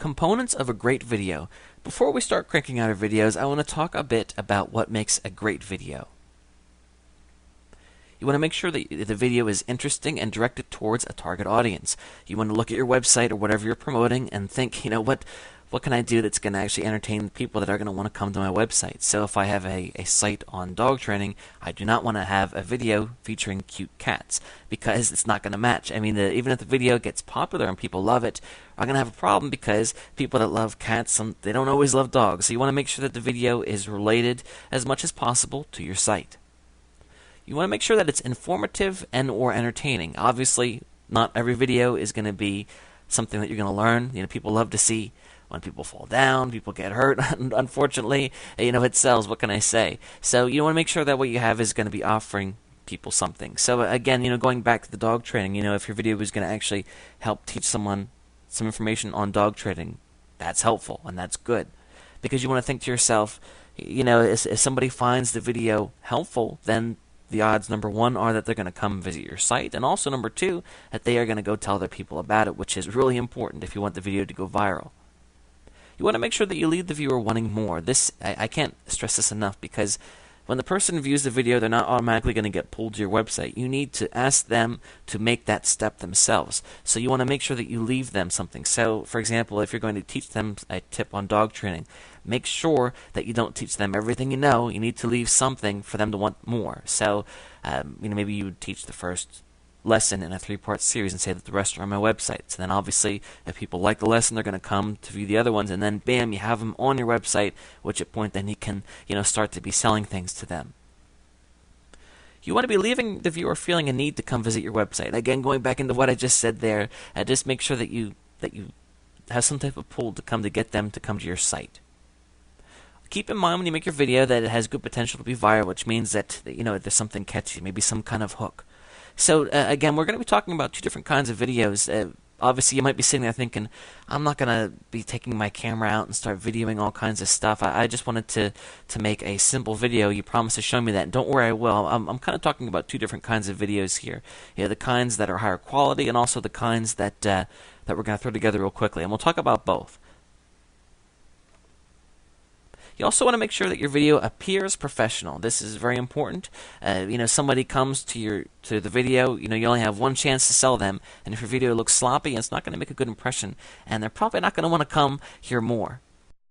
Components of a great video. Before we start cranking out our videos, I want to talk a bit about what makes a great video. You want to make sure that the video is interesting and directed towards a target audience. You want to look at your website or whatever you're promoting and think, what can I do that's going to actually entertain the people that are going to want to come to my website? So if I have a site on dog training, I do not want to have a video featuring cute cats because it's not going to match. I mean, even if the video gets popular and people love it, I'm going to have a problem because people that love cats, they don't always love dogs. So you want to make sure that the video is related as much as possible to your site. You want to make sure that it's informative and or entertaining. Obviously, not every video is going to be something that you're going to learn. People love to see when people fall down, people get hurt. Unfortunately, it sells. What can I say? So you want to make sure that what you have is going to be offering people something. So again, going back to the dog training, if your video is going to actually help teach someone some information on dog training, that's helpful and that's good. Because you want to think to yourself, if somebody finds the video helpful, then the odds, number one, are that they're going to come visit your site, and also number two, that they are going to go tell other people about it, which is really important if you want the video to go viral. You want to make sure that you leave the viewer wanting more. I can't stress this enough, because when the person views the video, they're not automatically going to get pulled to your website. You need to ask them to make that step themselves. So you want to make sure that you leave them something. So, for example, if you're going to teach them a tip on dog training, make sure that you don't teach them everything you know. You need to leave something for them to want more. So, maybe you would teach the first lesson in a 3-part series and say that the rest are on my website. So then obviously if people like the lesson, they're going to come to view the other ones, and then bam, you have them on your website, which at point then you can start to be selling things to them. You want to be leaving the viewer feeling a need to come visit your website. Again, going back into what I just said there, just make sure that you have some type of pull to get them to come to your site. Keep in mind when you make your video that it has good potential to be viral, which means that there's something catchy, maybe some kind of hook. So again, we're going to be talking about two different kinds of videos. Obviously, you might be sitting there thinking, I'm not going to be taking my camera out and start videoing all kinds of stuff. I just wanted to make a simple video. You promised to show me that. And don't worry, I will. I'm kind of talking about two different kinds of videos here. The kinds that are higher quality and also the kinds that we're going to throw together real quickly. And we'll talk about both. You also want to make sure that your video appears professional. This is very important. Somebody comes to the video, you only have one chance to sell them, and if your video looks sloppy, it's not going to make a good impression, and they're probably not going to want to come hear more.